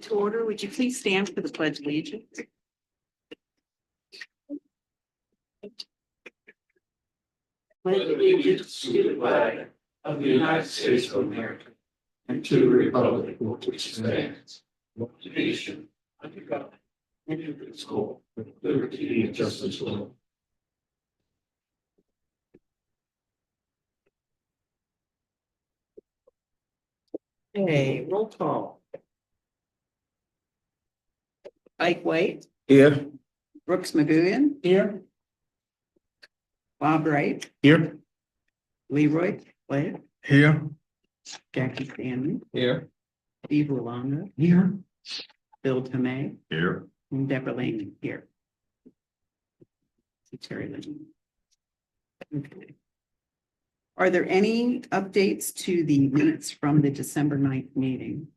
To order, would you please stand for the pledge of allegiance? Pledge allegiance to the flag of the United States of America and to the republic for which it stands, one nation, under God, indivisible, with liberty and justice for all. Okay, roll call. Ike White, Here. Brooks McGuigan, Here. Bob Wright, Here. Leroy Blair, Here. Jackie Stanley, Here. Steve Rolanda, Here. Bill Tomei, Here. and Deborah Lane here. Terry Lane. Okay. Are there any updates to the minutes from the December 9th meeting?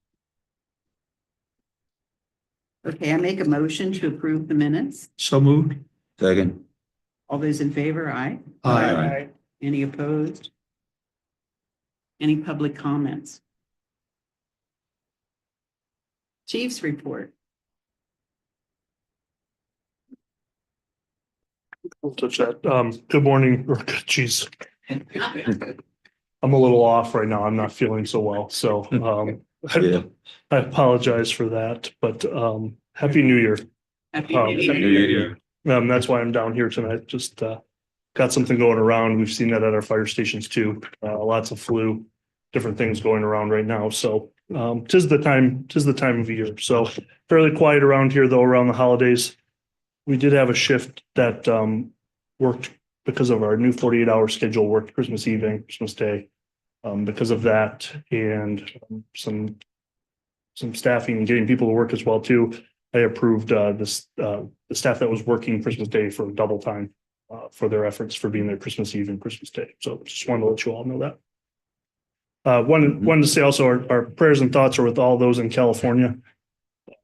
Okay, I make a motion to approve the minutes. So moved. Second. All those in favor, aye. Aye. Any opposed? Any public comments? Chief's report. We'll touch that. Good morning, or geez. I'm a little off right now. I'm not feeling so well. So Yeah. I apologize for that, but Happy New Year. Happy Oh, New Happy Year. New Year. That's why I'm down here tonight. Just got something going around. We've seen that at our fire stations too. Lots of flu, different things going around right now. So tis the time of year. So fairly quiet around here though, around the holidays. We did have a shift that worked because of our new 48-hour schedule, worked Christmas Eve and Christmas Day. Because of that and some staffing and getting people to work as well too. I approved the staff that was working Christmas Day for double time for their efforts for being there Christmas Eve and Christmas Day. So just wanted to let you all know that. Wanted to say also our prayers and thoughts are with all those in California.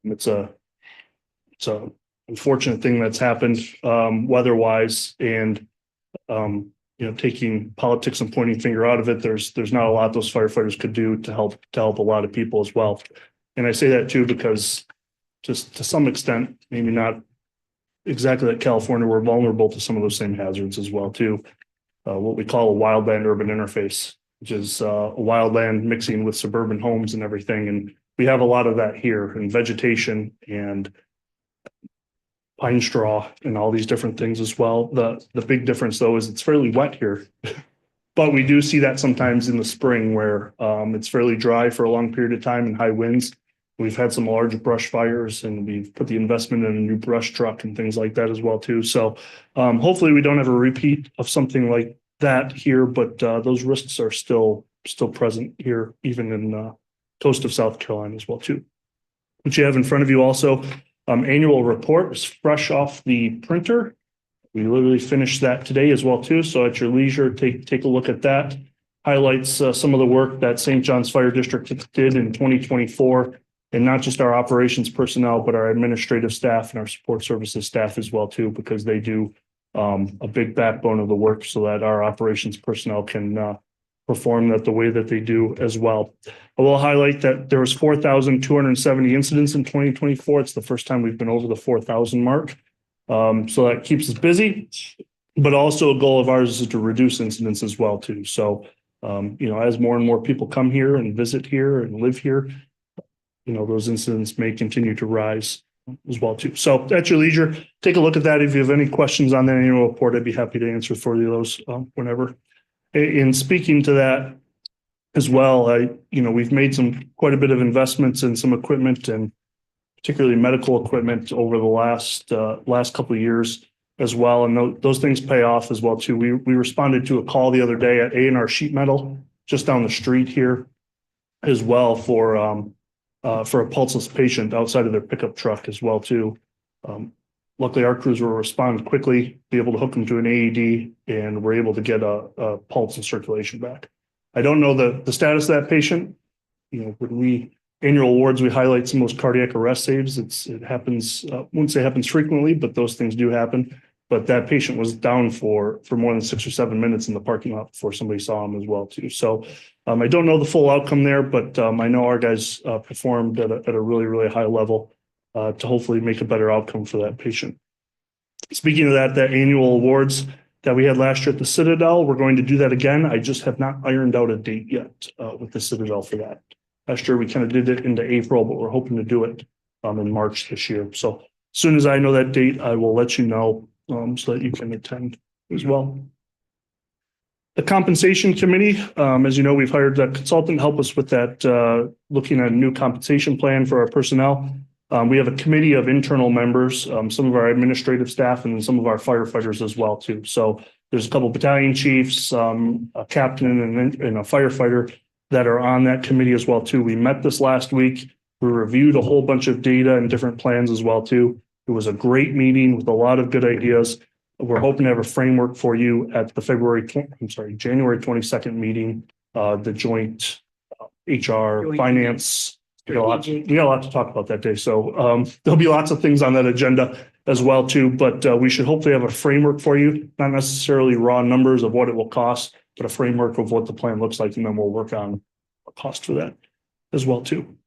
It's a unfortunate thing that's happened weather-wise and taking politics and pointing finger out of it. There's not a lot those firefighters could do to help a lot of people as well. And I say that too because just to some extent, maybe not exactly like California, we're vulnerable to some of those same hazards as well too. What we call a wildland urban interface, which is a wildland mixing with suburban homes and everything. And we have a lot of that here in vegetation and pine straw and all these different things as well. The big difference though is it's fairly wet here, but we do see that sometimes in the spring where it's fairly dry for a long period of time and high winds. We've had some large brush fires and we've put the investment in a new brush truck and things like that as well too. So hopefully we don't have a repeat of something like that here, but those risks are still present here, even in coast of South Carolina as well too. What you have in front of you also, annual report is fresh off the printer. We literally finished that today as well too. So at your leisure, take a look at that. Highlights some of the work that St. John's Fire District did in 2024. And not just our operations personnel, but our administrative staff and our support services staff as well too, because they do a big backbone of the work so that our operations personnel can perform that the way that they do as well. I will highlight that there was 4,270 incidents in 2024. It's the first time we've been over the 4,000 mark. So that keeps us busy, but also a goal of ours is to reduce incidents as well too. So, as more and more people come here and visit here and live here, those incidents may continue to rise as well too. So at your leisure, take a look at that. If you have any questions on that annual report, I'd be happy to answer for you those whenever. In speaking to that as well, we've made quite a bit of investments in some equipment and particularly medical equipment over the last couple of years as well. And those things pay off as well too. We responded to a call the other day at A&R Sheet Metal just down the street here as well for a pulseless patient outside of their pickup truck as well too. Luckily, our crews will respond quickly, be able to hook them to an AED, and we're able to get a pulse and circulation back. I don't know the status of that patient. When annual awards, we highlight some of those cardiac arrest saves. It happens, I wouldn't say happens frequently, but those things do happen. but that patient was down for more than 6 or 7 minutes in the parking lot before somebody saw him as well too. So I don't know the full outcome there, but I know our guys performed at a really, really high level to hopefully make a better outcome for that patient. Speaking of that annual awards that we had last year at the Citadel, we're going to do that again. I just have not ironed out a date yet with the Citadel for that. Last year, we kind of did it into April, but we're hoping to do it in March this year. So as soon as I know that date, I will let you know so that you can attend as well. The compensation committee, as you know, we've hired a consultant to help us with that, looking at a new compensation plan for our personnel. We have a committee of internal members, some of our administrative staff and some of our firefighters as well too. So there's a couple of battalion chiefs, a captain and a firefighter that are on that committee as well too. We met this last week. We reviewed a whole bunch of data and different plans as well too. It was a great meeting with a lot of good ideas. We're hoping to have a framework for you at the January 22nd meeting, the joint HR finance. We got a lot to talk about that day. So there'll be lots of things on that agenda as well too, but we should hopefully have a framework for you, not necessarily raw numbers of what it will cost, but a framework of what the plan looks like. And then we'll work on a cost for that as well too.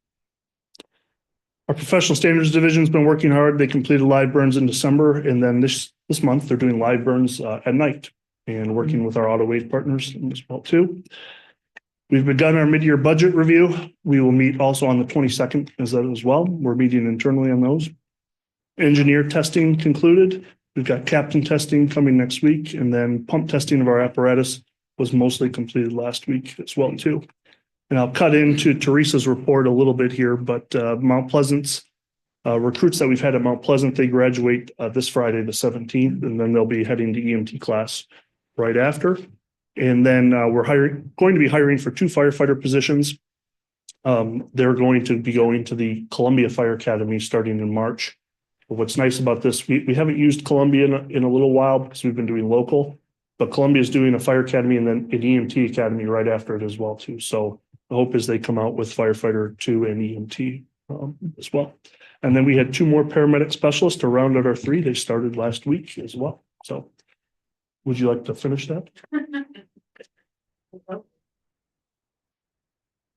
Our professional standards division has been working hard. They completed live burns in December. And then this month they're doing live burns at night and working with our auto aid partners as well too. We've begun our mid-year budget review. We will meet also on the 22nd as well. We're meeting internally on those. Engineer testing concluded. We've got captain testing coming next week. And then pump testing of our apparatus was mostly completed last week as well too. And I'll cut into Teresa's report a little bit here, but Mount Pleasant's recruits that we've had at Mount Pleasant, they graduate this Friday, the 17th, and then they'll be heading to EMT class right after. And then we're going to be hiring for 2 firefighter positions. They're going to be going to the Columbia Fire Academy starting in March. But what's nice about this, we haven't used Columbia in a little while because we've been doing local, but Columbia is doing a fire academy and then an EMT academy right after it as well too. So the hope is they come out with firefighter 2 and EMT as well. And then we had 2 more paramedic specialists to round out our 3. They started last week as well. So would you like to finish that?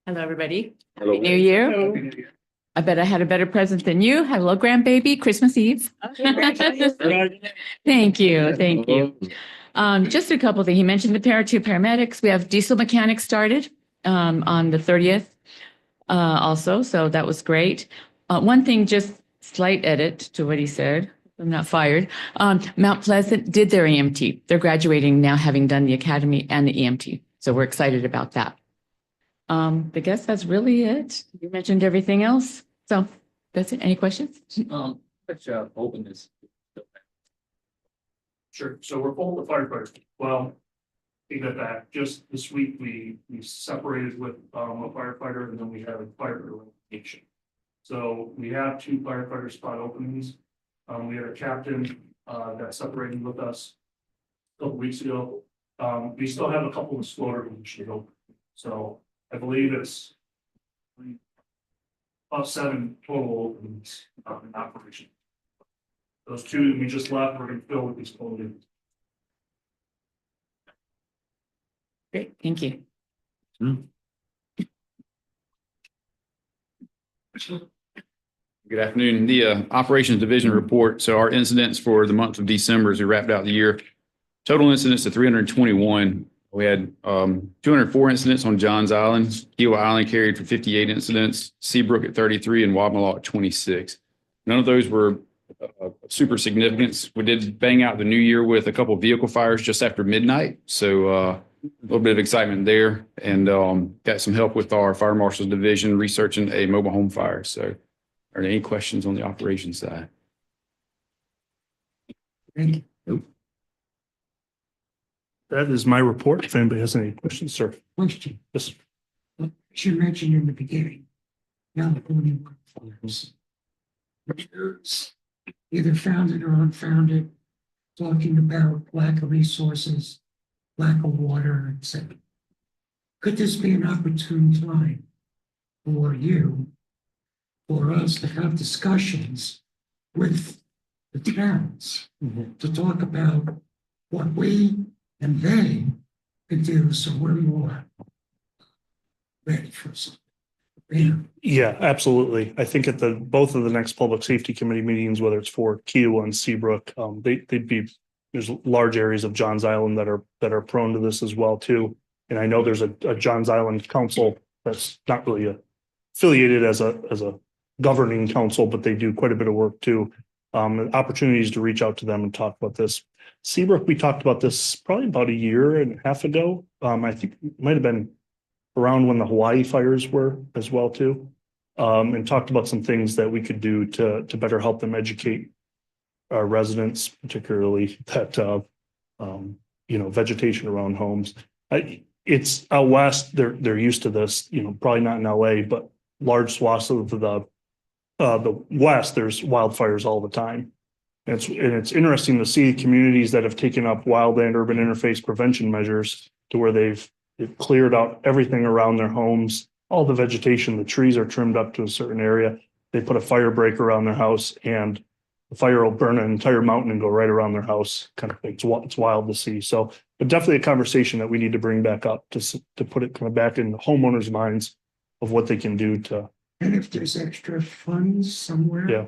Hello, everybody. Hello. Happy New Year. I bet I had a better present than you. Hello, grandbaby, Christmas Eve. Thank you. Thank you. Just a couple of things. He mentioned the 2 paramedics. We have diesel mechanics started on the 30th also. So that was great. One thing, just slight edit to what he said. I'm not fired. Mount Pleasant did their EMT. They're graduating now, having done the academy and the EMT. So we're excited about that. I guess that's really it. You mentioned everything else. So that's it. Any questions? Let's open this. Sure. So we're full of firefighters. Well, take that back. Just this week, we separated with a firefighter and then we had a firefighter rotation. So we have 2 firefighter spot openings. We had a captain that separated with us a couple weeks ago. We still have a couple of slaughter positions open. So I believe it's about 7 total openings in operation. Those 2 that we just left, we're going to fill with these closings. Great. Thank you. Good afternoon. The operations division report. So our incidents for the month of December as we wrapped out the year, total incidents of 321. We had 204 incidents on Johns Island. Kiowa Island carried for 58 incidents, Seabrook at 33 and Wabmalaw at 26. None of those were super significance. We did bang out the new year with a couple of vehicle fires just after midnight. So a little bit of excitement there, and got some help with our fire marshal's division researching a mobile home fire. So are there any questions on the operations side? Nope. That is my report. If anybody has any questions, sir. Question. Yes. As you mentioned in the beginning, California fires. There's either founded or unfounded, talking about lack of resources, lack of water, etc. Could this be an opportune time for you, for us to have discussions with the towns Mhm. to talk about what we and they could do, so we're more ready for something. Yeah. Yeah, absolutely. I think at both of the next public safety committee meetings, whether it's for Kiowa and Seabrook, they'd be, there's large areas of Johns Island that are prone to this as well too. And I know there's a Johns Island council that's not really affiliated as a governing council, but they do quite a bit of work too. And opportunities to reach out to them and talk about this. Seabrook, we talked about this probably about a year and a half ago. I think it might have been around when the Hawaii fires were as well too. And talked about some things that we could do to better help them educate our residents, particularly that vegetation around homes. It's out west, they're used to this, probably not in LA, but large swaths of the west, there's wildfires all the time. And it's interesting to see communities that have taken up wildland urban interface prevention measures to where they've cleared out everything around their homes, all the vegetation, the trees are trimmed up to a certain area. They put a fire break around their house and the fire will burn an entire mountain and go right around their house. Kind of thing. It's wild to see. So, but definitely a conversation that we need to bring back up to put it kind of back in the homeowners' minds of what they can do to. And if there's extra funds somewhere. Yeah.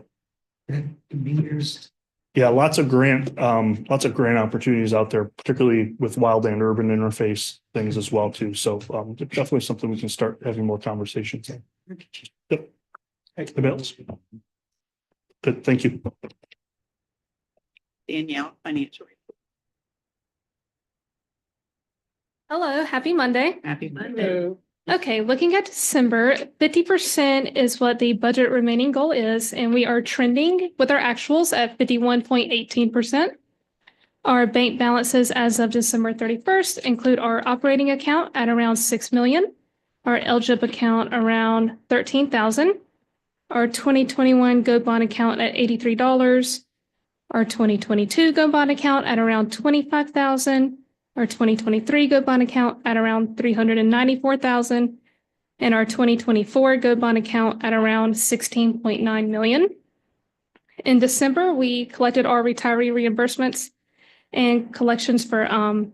That can be used. Yeah, lots of grant opportunities out there, particularly with wild and urban interface things as well too. So definitely something we can start having more conversations on. Yep. Good, thank you. Danielle, financial. Hello, happy Monday. Happy Monday. Okay, looking at December, 50% is what the budget remaining goal is, and we are trending with our actuals at 51.18%. Our bank balances as of December 31st include our operating account at around 6 million, our LGIP account around 13,000, our 2021 Go Bond account at $83, our 2022 Go Bond account at around 25,000, our 2023 Go Bond account at around 394,000, and our 2024 Go Bond account at around 16.9 million. In December, we collected our retiree reimbursements and collections for a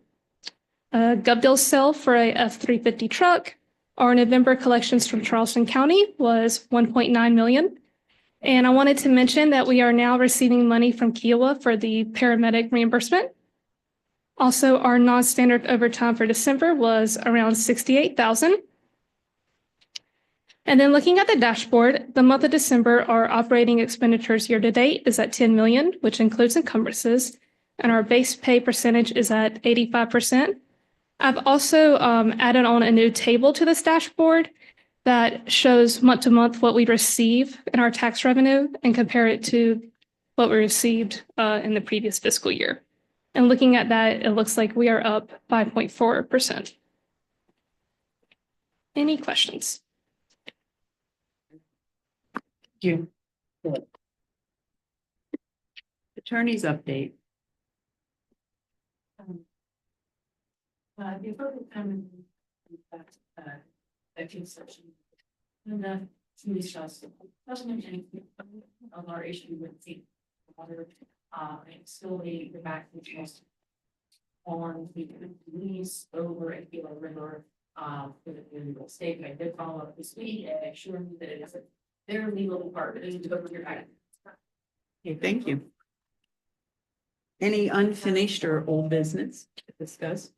GovDeal sale for a F-350 truck. Our November collections from Charleston County was 1.9 million. And I wanted to mention that we are now receiving money from Kiowa for the paramedic reimbursement. Also, our non-standard overtime for December was around 68,000. And then looking at the dashboard, the month of December, our operating expenditures year to date is at 10 million, which includes encumbrances, and our base pay percentage is at 85%. I've also added on a new table to this dashboard that shows month to month what we receive in our tax revenue and compare it to what we received in the previous fiscal year. And looking at that, it looks like we are up 5.4%. Any questions? You. Attorney's update. Before we come in executive session, and to discuss doesn't anything of our issue with the water, and still the back interest on the lease over at Gila River for the state. I did follow up this week and assure you that it is their legal department is to go over your guidance. Okay, thank you. Any unfinished or old business to discuss?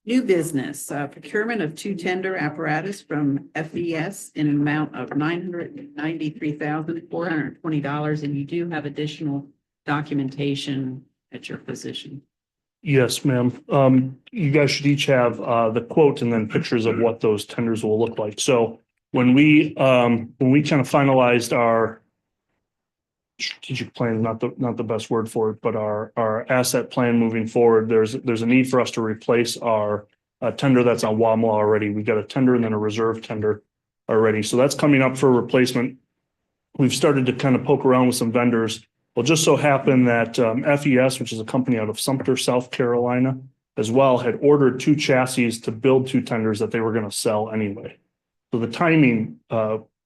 New business, procurement of 2 tender apparatus from FES in an amount of $993,420, and you do have additional documentation at your position. Yes, ma'am. You guys should each have the quote and then pictures of what those tenders will look like. So when we kind of finalized our strategic plan, not the best word for it, but our asset plan moving forward, there's a need for us to replace our tender that's on WAMLA already. We got a tender and then a reserve tender already. So that's coming up for replacement. We've started to kind of poke around with some vendors. Well, just so happened that FES, which is a company out of Sumter, South Carolina, as well, had ordered 2 chassis to build 2 tenders that they were going to sell anyway. So the timing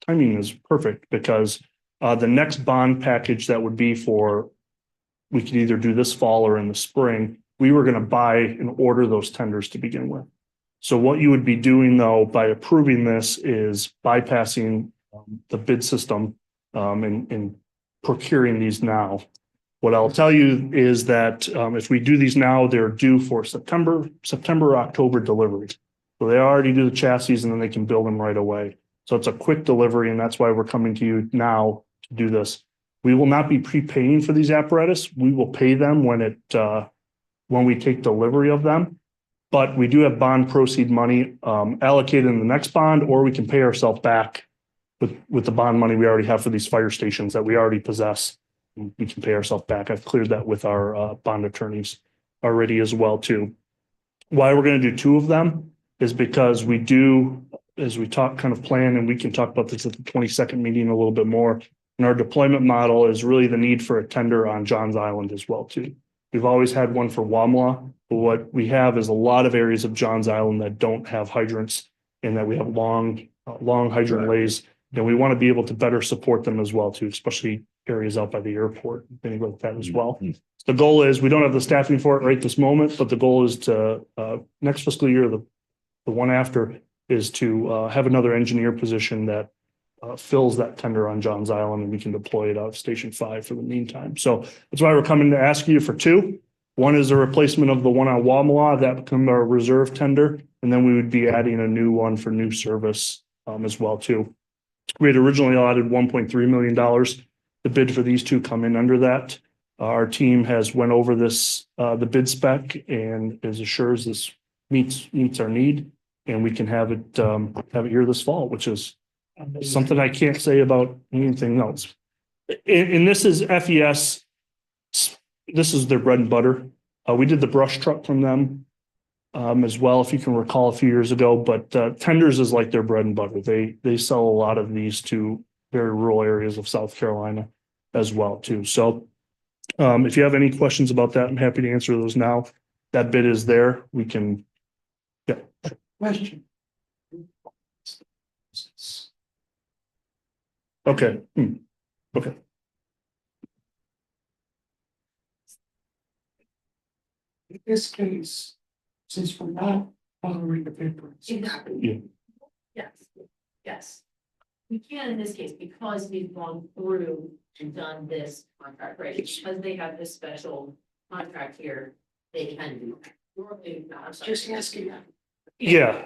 is perfect because The next bond package that would be for, we could either do this fall or in the spring, we were going to buy and order those tenders to begin with. So what you would be doing though, by approving this is bypassing the bid system and procuring these now. What I'll tell you is that if we do these now, they're due for September, October delivery. So they already do the chassis and then they can build them right away. So it's a quick delivery and that's why we're coming to you now to do this. We will not be prepaying for these apparatus. We will pay them when we take delivery of them. But we do have bond proceed money allocated in the next bond, or we can pay ourselves back with the bond money we already have for these fire stations that we already possess. We can pay ourselves back. I've cleared that with our bond attorneys already as well too. Why we're going to do two of them is because we do, as we talk kind of plan, and we can talk about this at the 22nd meeting a little bit more. And our deployment model is really the need for a tender on Johns Island as well too. We've always had one for Wamla, but what we have is a lot of areas of Johns Island that don't have hydrants and that we have long hydrant lays. And we want to be able to better support them as well too, especially areas out by the airport, things like that as well. The goal is, we don't have the staffing for it right this moment, but the goal is to next fiscal year, the one after, is to have another engineer position that fills that tender on Johns Island, and we can deploy it out of Station 5 for the meantime. So that's why we're coming to ask you for two. One is a replacement of the one on Wamala that become our reserve tender, and then we would be adding a new one for new service as well too. We had originally allotted $1.3 million. The bid for these two come in under that. Our team has went over this, the bid spec, and is assures this meets our need, and we can have it here this fall, which is something I can't say about anything else. And this is FES. This is their bread and butter. We did the brush truck from them as well, if you can recall a few years ago, but tenders is like their bread and butter. They sell a lot of these to very rural areas of South Carolina as well too. So if you have any questions about that, I'm happy to answer those now. That bid is there. We can, yeah. Question. Okay. Okay. In this case, since we're not following the paper. Exactly. Yes. We can in this case, because we've gone through and done this contract, right? Because they have this special contract here, they can do. Just asking. Yeah.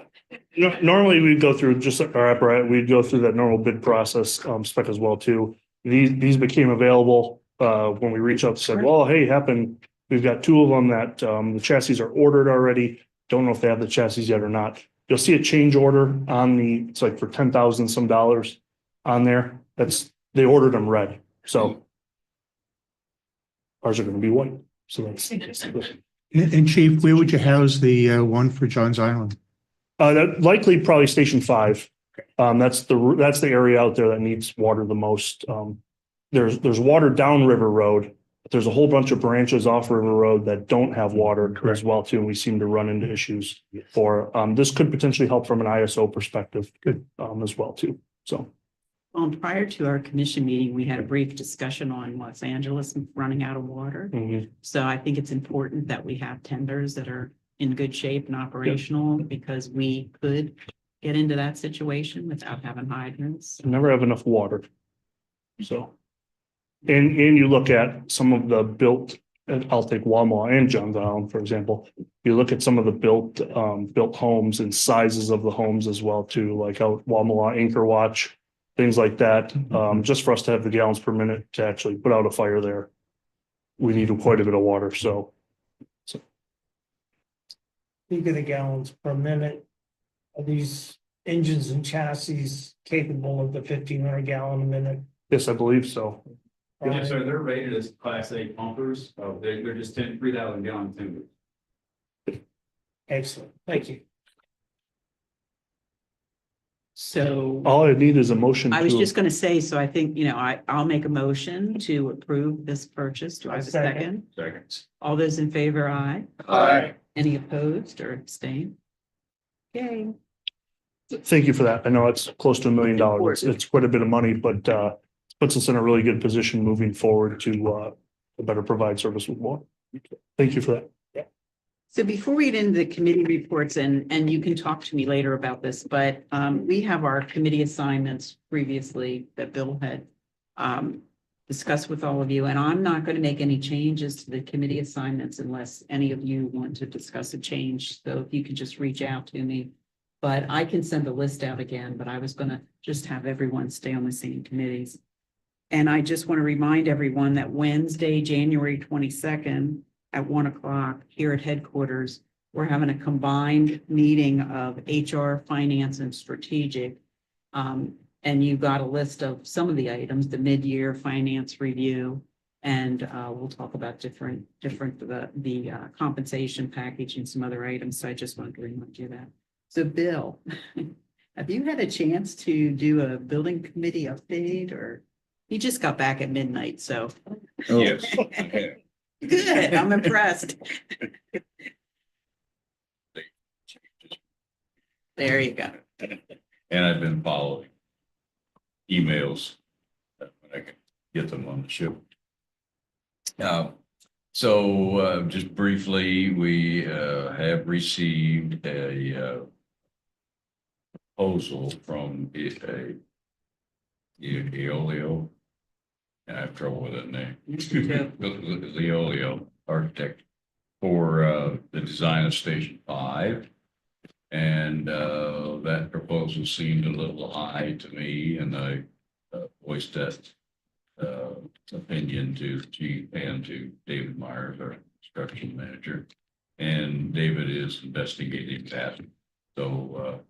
Normally we'd go through just our apparatus, we'd go through that normal bid process spec as well too. These became available when we reached out and said, well, hey, we've got two of them that the chassis are ordered already. Don't know if they have the chassis yet or not. You'll see a change order on it's like for $10,000 some dollars on there. They ordered them red. So ours are going to be white. So that's. And Chief, where would you house the one for Johns Island? That likely probably Station 5. That's the area out there that needs water the most. There's water down River Road. But there's a whole bunch of branches off River Road that don't have water as well too. And we seem to run into issues for this could potentially help from an ISO perspective as well too. So. Well, prior to our commission meeting, we had a brief discussion on Los Angeles running out of water. Mm-hmm. So I think it's important that we have tenders that are in good shape and operational because we could get into that situation without having hydrants. Never have enough water. So, and you look at some of the built, and I'll take Wamla and Johns Island, for example. You look at some of the built homes and sizes of the homes as well too, like out Wamla, Anchor Watch, things like that. Just for us to have the gallons per minute to actually put out a fire there, we need quite a bit of water. So. Speaking of the gallons per minute, are these engines and chassis capable of the 1,500 gallon a minute? Yes, I believe so. Yeah, so they're rated as Class A pumpers. They're just 3,000 gallon tenders. Excellent, thank you. So All I need is a motion. I was just going to say, so I think, I'll make a motion to approve this purchase. Do I have a second? Seconds. All those in favor, aye. Aye. Any opposed or abstain? Okay. Thank you for that. I know it's close to $1 million. It's quite a bit of money, but puts us in a really good position moving forward to better provide service with water. Thank you for that. So before we get into the committee reports, and you can talk to me later about this, but we have our committee assignments previously that Bill had discussed with all of you, and I'm not going to make any changes to the committee assignments unless any of you want to discuss a change. So if you could just reach out to me, but I can send the list out again, but I was going to just have everyone stay on the same committees. And I just want to remind everyone that Wednesday, January 22nd, at 1 o'clock here at headquarters, we're having a combined meeting of HR, finance, and strategic. And you got a list of some of the items, the mid-year finance review, and we'll talk about different the compensation package and some other items. So I just wanted to remind you that. So Bill, have you had a chance to do a building committee update, or you just got back at midnight? So Yes. good, I'm impressed. There you go. And I've been following emails when I can get them on the ship. So just briefly, we have received a proposal from Eolio. I have trouble with that name. Leolio Architect for the design of Station 5. And that proposal seemed a little high to me, and I voiced that opinion to Chief and to David Myers, our construction manager. And David is investigating that. So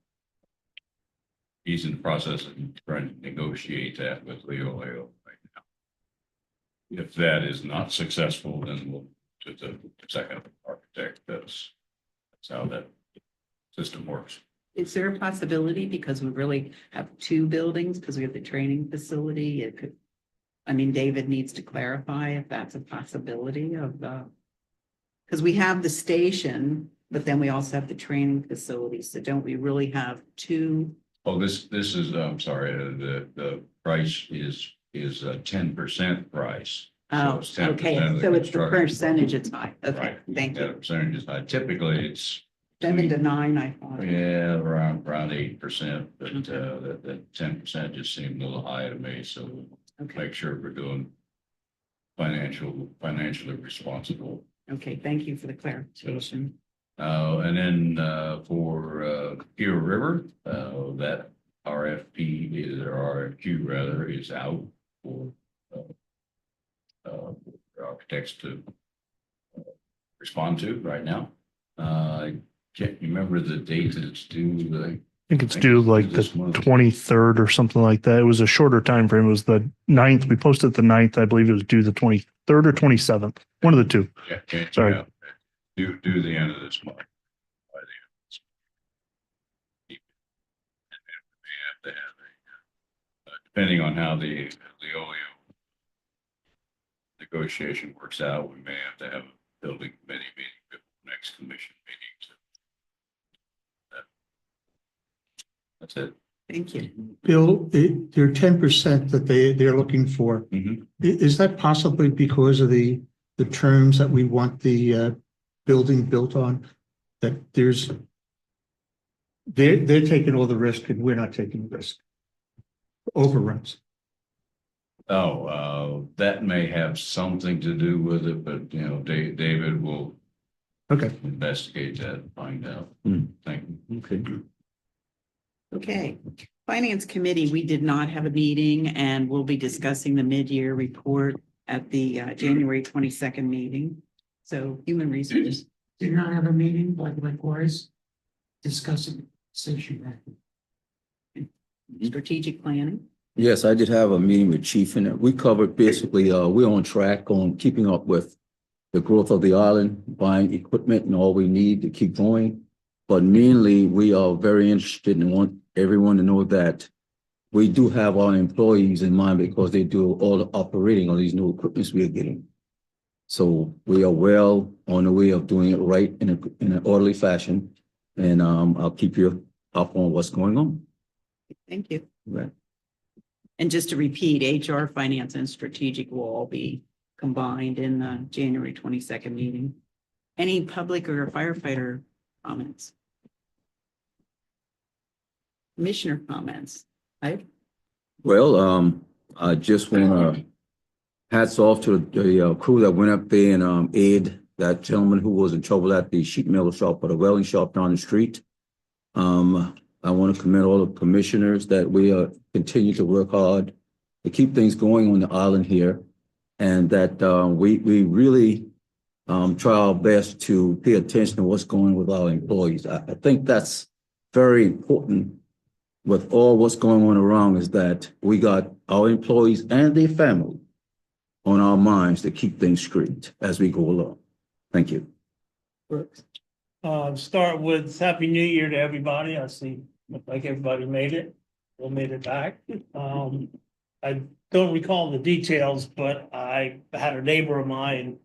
he's in the process of trying to negotiate that with Leolio right now. If that is not successful, then we'll to the second architect. That's how that system works. Is there a possibility, because we really have two buildings, because we have the training facility, it could, I mean, David needs to clarify if that's a possibility of because we have the station, but then we also have the training facility. So don't we really have two? Oh, this is, I'm sorry, the price is a 10% price. Oh, So it's 10% okay, of the so it's the construction. percentage it's high. Okay, Right. thank Yeah, you. percentage is high. Typically, it's 7 to 9, I thought. yeah, around 8%, but that 10% just seemed a little high to me. So Okay, make sure we're doing financially responsible. okay, thank you for the clarification. And then for Pure River, that RFP is, or RFQ rather, is out for architects to respond to right now. I can't remember the date that it's due. I think it's due like the this month. 23rd or something like that. It was a shorter time frame. It was the 9th. We posted the 9th. I believe it was due the 23rd or 27th. One of the two. Yeah, Sorry. yeah. Due the end of this month. By the end of this month. And then we may have to have depending on how the OEO negotiation works out, we may have to have a building committee meeting before the next commission meeting. So that's it. Thank you. Bill, their 10% that they're looking for, is that possibly because of the terms that we want the building built on? That they're taking all the risk and we're not taking the risk. Overruns. Oh, that may have something to do with it, but you know, David will investigate that and find out. Thank you. Okay. Okay, Finance Committee, we did not have a meeting, and we'll be discussing the mid-year report at the January 22nd meeting. So Human Resources. Did not have a meeting, but likewise discussing this issue. Strategic Planning. Yes, I did have a meeting with Chief, and we covered basically, we're on track on keeping up with the growth of the island, buying equipment and all we need to keep going. But mainly, we are very interested and want everyone to know that we do have our employees in mind because they do all the operating on these new equipments we are getting. So we are well on the way of doing it right in an orderly fashion. And I'll keep you up on what's going on. Thank you. Right. And just to repeat, HR, finance, and strategic will all be combined in the January 22nd meeting. Any public or firefighter comments? Commissioner comments? Right? Well, I just want to hats off to the crew that went up there and aid that gentleman who was in trouble at the sheet metal shop or the welding shop down the street. I want to commend all the commissioners that we continue to work hard to keep things going on the island here, and that we really try our best to pay attention to what's going on with our employees. I think that's very important with all what's going on around, is that we got our employees and their family on our minds to keep things straight as we go along. Thank you. Start with Happy New Year to everybody. I see, look like everybody made it. Well, made it back. I don't recall the details, but I had a neighbor of mine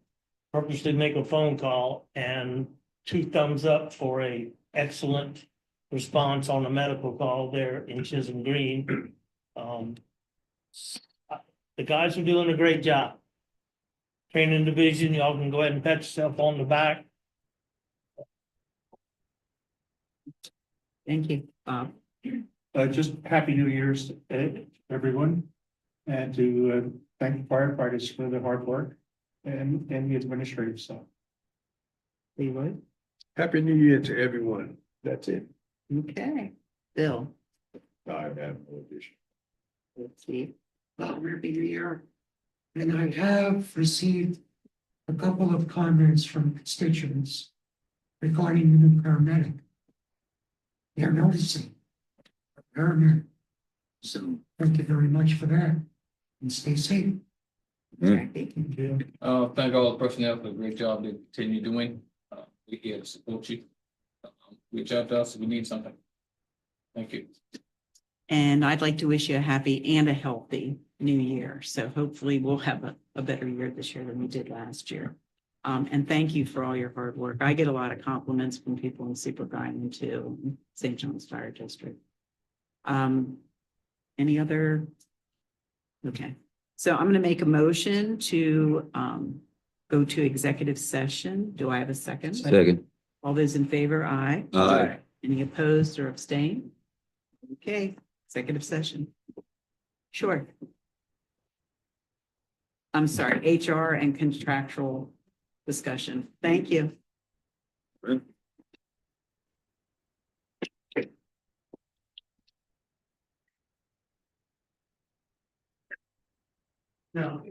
purposely make a phone call, and 2 thumbs up for a excellent response on a medical call there in Chisholm Green. The guys are doing a great job. Training division, y'all can go ahead and pat yourself on the back. Thank you, Bob. Just happy New Year's, everyone, and to thank the firefighters for their hard work and the administrative staff. Leroy? Happy New Year to everyone. That's it. Okay. Bill? I have no addition. Let's see. Happy New Year. And I have received a couple of comments from constituents regarding the new paramedic. They're noticing. Paramedic. So thank you very much for that. And stay safe. Mm. Thank you. Thank all the personnel for the great job they continue doing. We here to support you. Reach out to us if we need something. Thank you. And I'd like to wish you a happy and a healthy new year. So hopefully we'll have a better year this year than we did last year. And thank you for all your hard work. I get a lot of compliments from people in Super Guyan too, St. John's Fire District. Any other? Okay, so I'm going to make a motion to go to executive session. Do I have a second? Second. All those in favor, aye. Aye. Any opposed or abstain? Okay, executive session. Sure. I'm sorry, HR and contractual discussion. Thank you. No.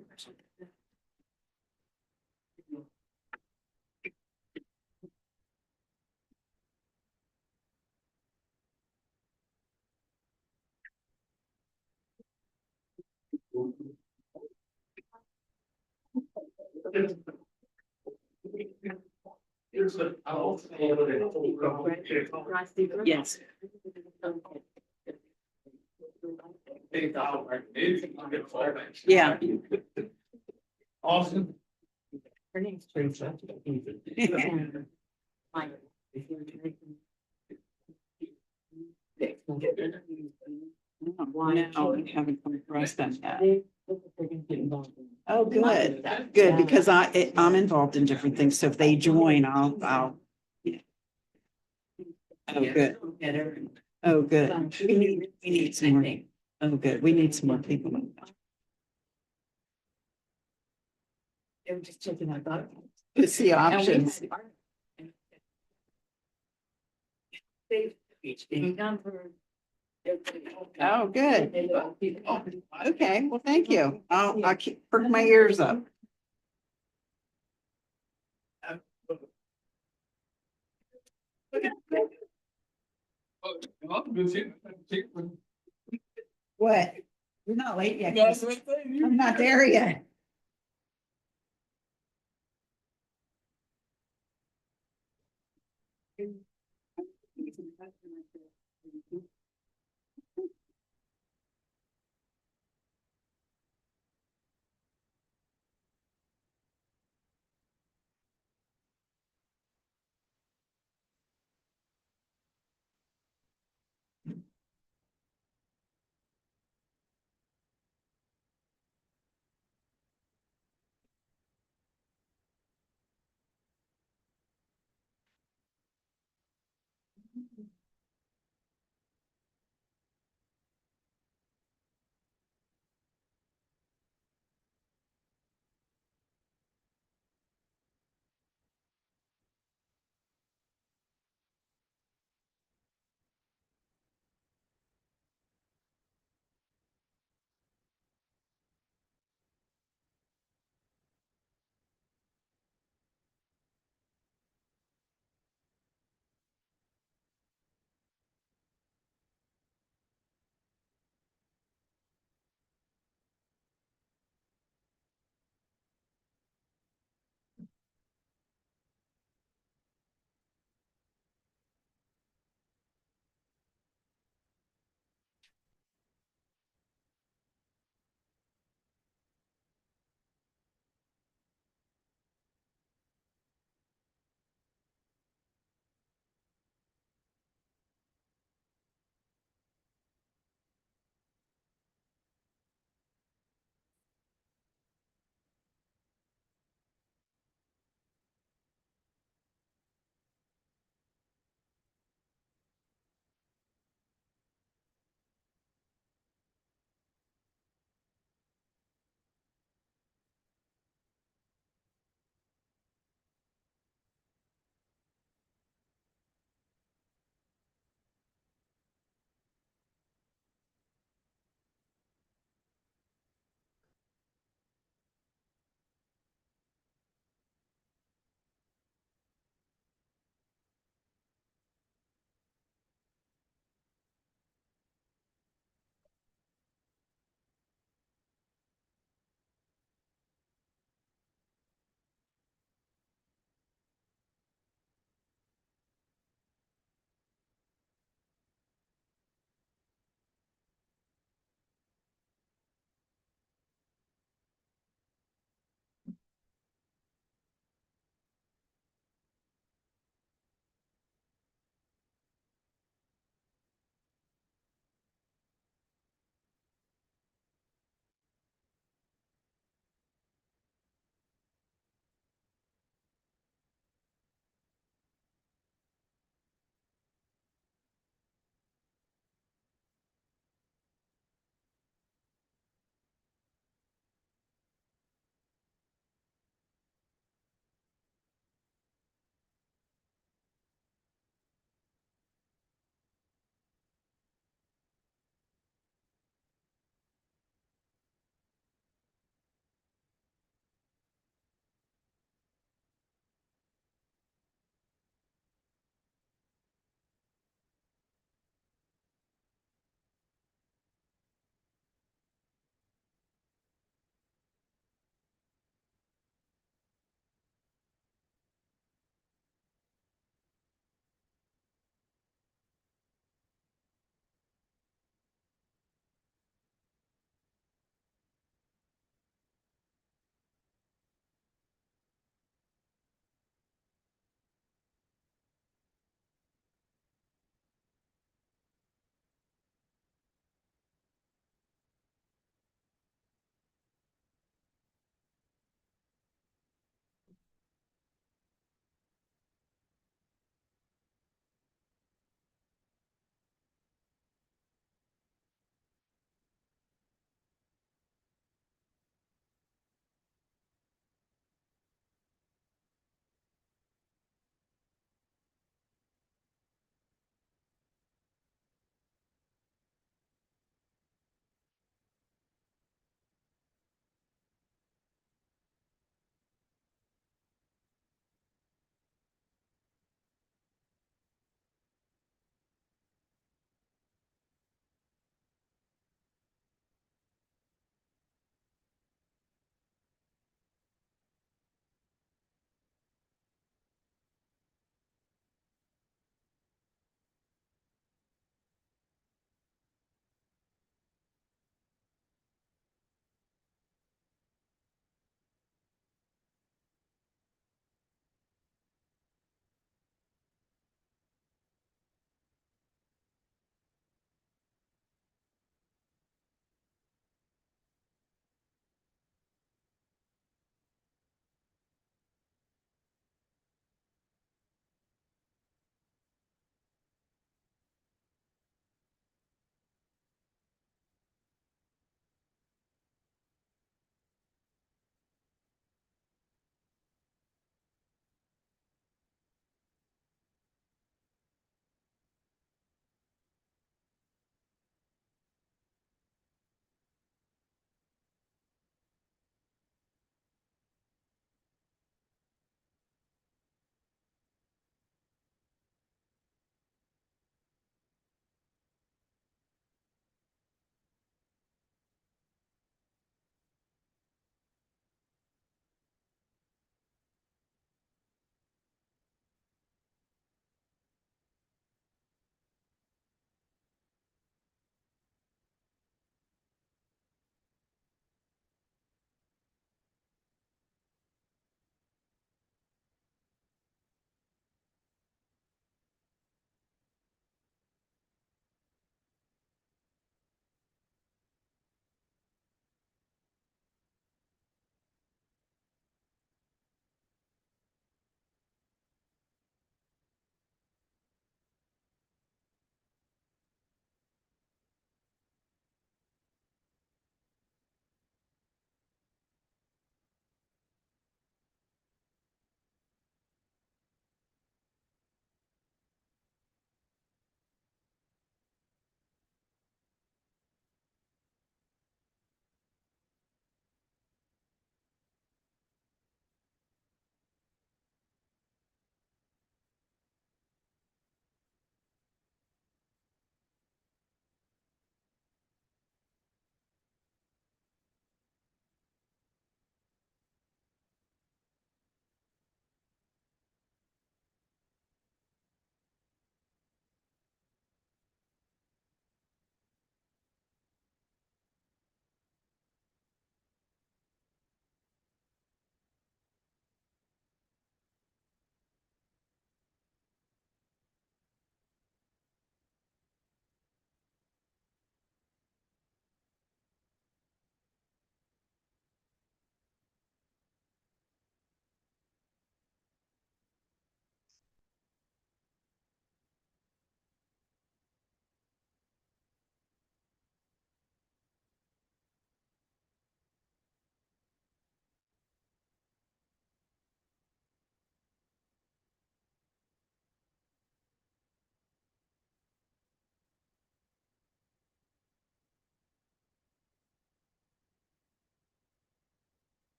Yes. Yeah. Awesome. Her name's Teresa. No, we haven't come across them yet. Oh, good, good, because I'm involved in different things, so if they join, I'll. Oh, good. Oh, good. We need some more. Oh, good. We need some more people. They were just checking out that. To see options. Oh, good. Okay, well, thank you. I'll keep, perk my ears up. What? We're not late yet. Chris. I'm not there yet.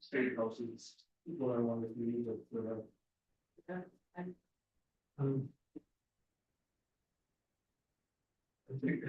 State houses, what I wanted to use it for. Um, I think.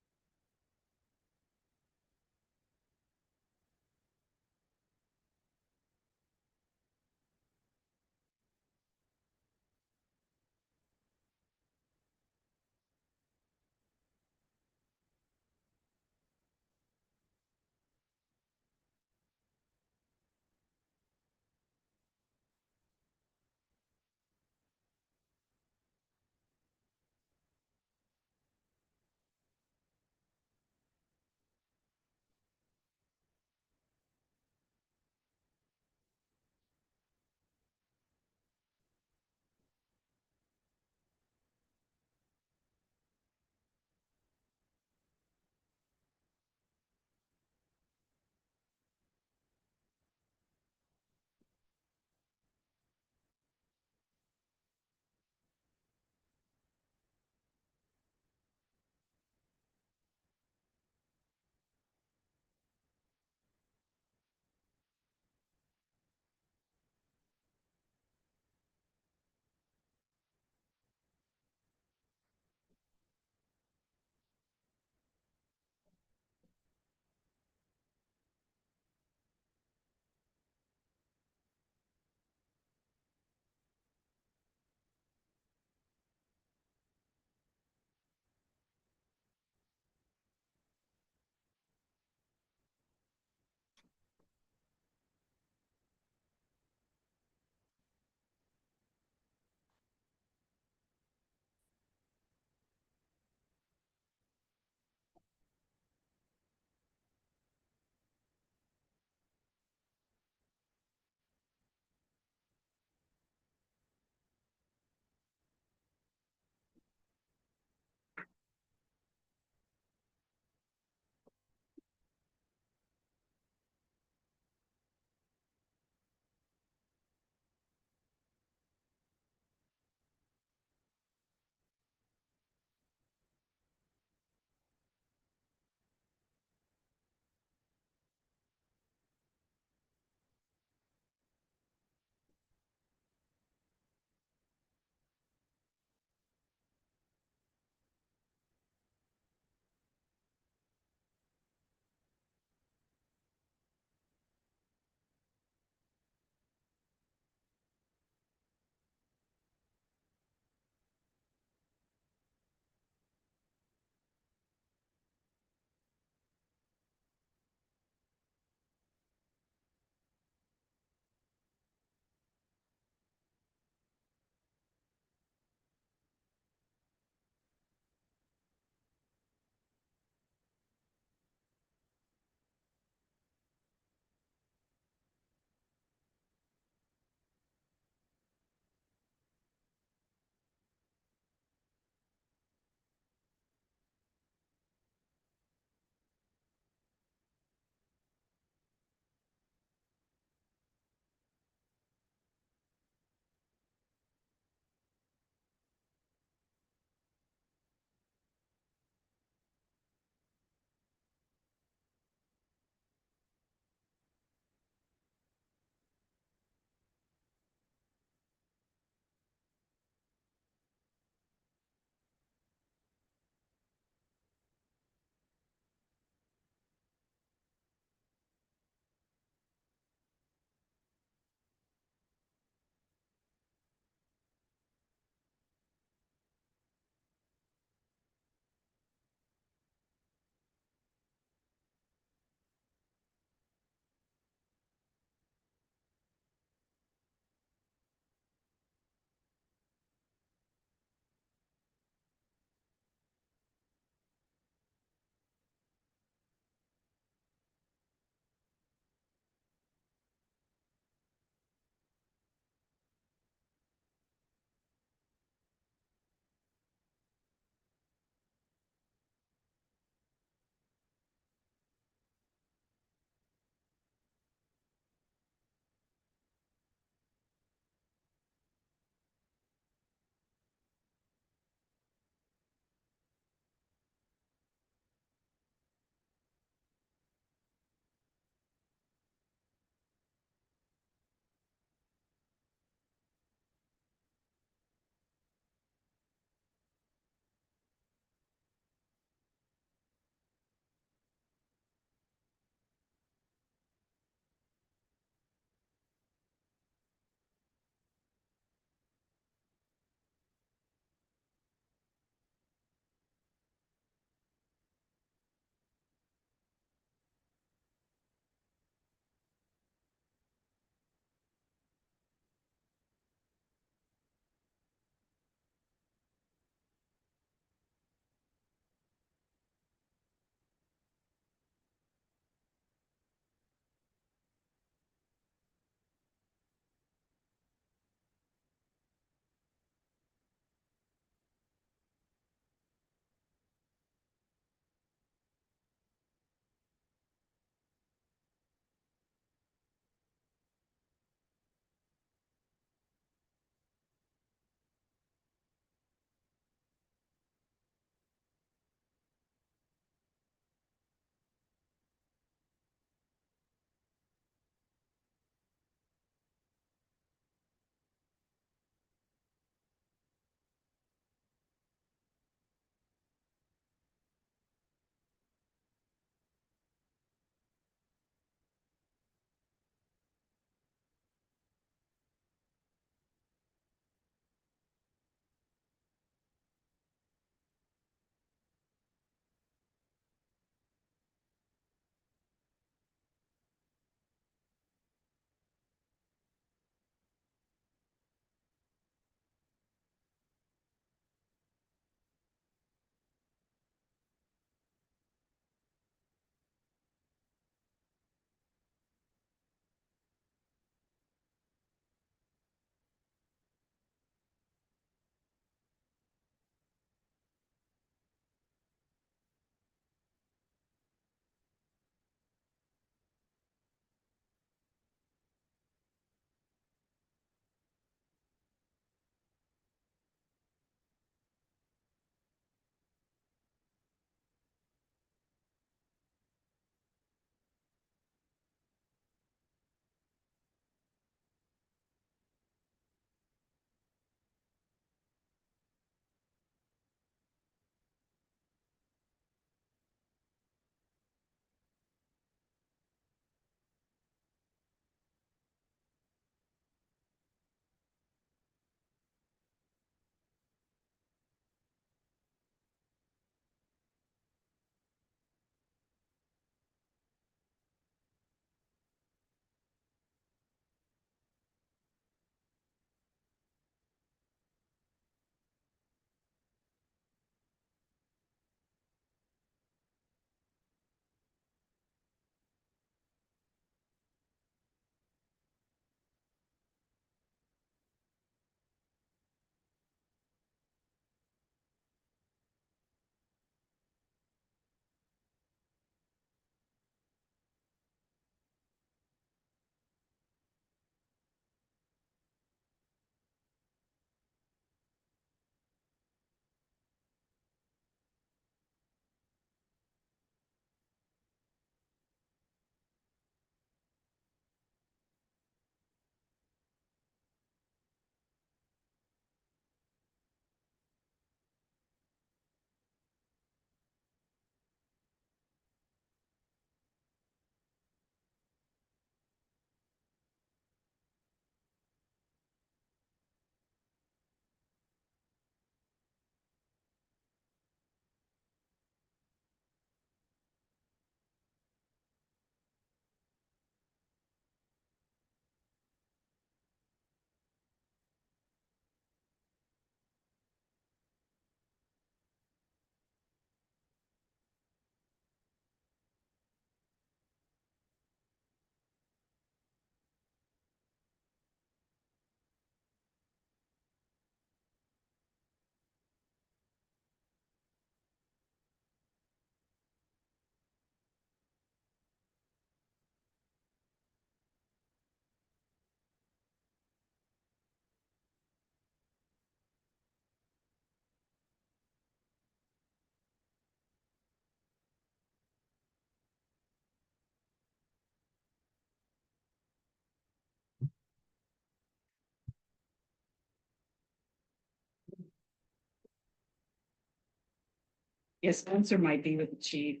Yes, Spencer might be with the chief.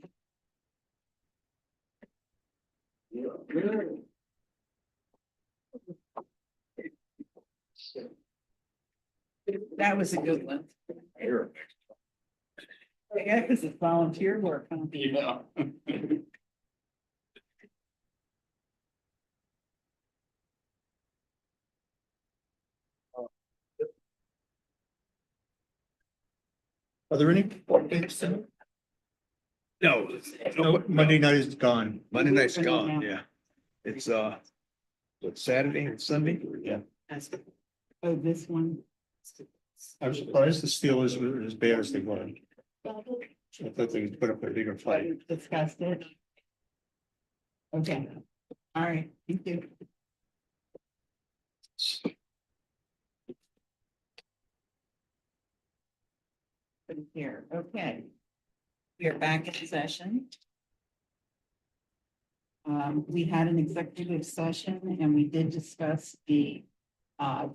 That was a good one. Yeah, because it's volunteer work. Huh? Yeah. Are there any? No, Monday night is gone. Monday night's gone, yeah. It's, what, Saturday and Sunday? Yeah. Oh, this one. I'm surprised the Steelers were as bad as they were. I thought they would put up a bigger fight. Discussed it. Okay, all right, thank you. Here, okay. We are back in session. We had an executive session and we did discuss the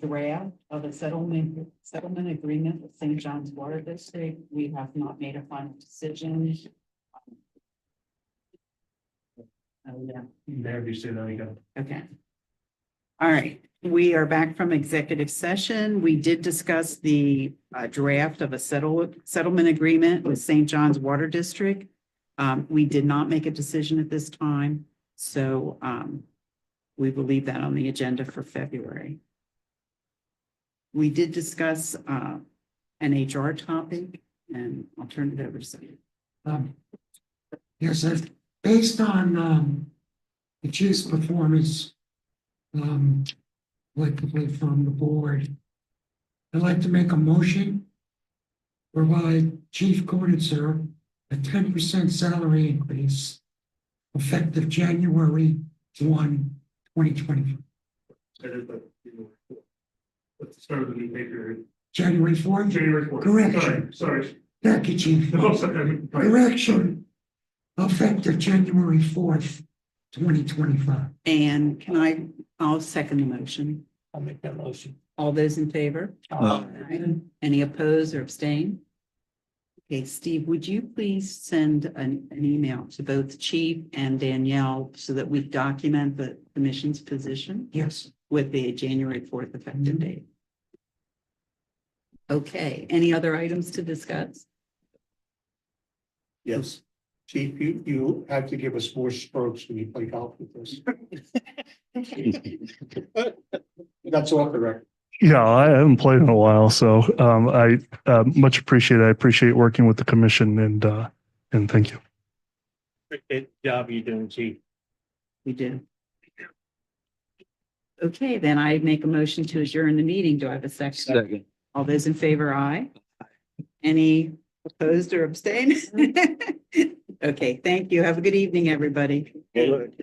draft of a settlement agreement with St. John's Water District. We have not made a final decision. Oh, yeah. There, you say that again. Okay. All right, we are back from executive session. We did discuss the draft of a settlement agreement with St. John's Water District. We did not make a decision at this time, so we will leave that on the agenda for February. We did discuss an HR topic, and I'll turn it over to Sam. Yes, based on the chief's performance, collectively from the board, I'd like to make a motion to provide Chief Cornitzer a 10% salary increase effective January 1, 2020. Let's start with the new pay period. January 4th? January 4th. Correction. Sorry. Thank you, Chief. No, sorry. Correction. Effective January 4th, 2025. And I'll second the motion. I'll make that motion. All those in favor? Any opposed or abstain? Okay, Steve, would you please send an email to both the chief and Danielle so that we document the commission's position Yes. with the January 4th effective date? Okay, any other items to discuss? Yes. Chief, you have to give us more strokes when you play golf with us. That's off the record. Yeah, I haven't played in a while, so I much appreciate it. I appreciate working with the commission and thank you. Good job you doing, Chief. We do. Okay, then I make a motion to adjourn the meeting. Do I have a second? Second. All those in favor, aye. Any opposed or abstain? Okay, thank you. Have a good evening, everybody. Good.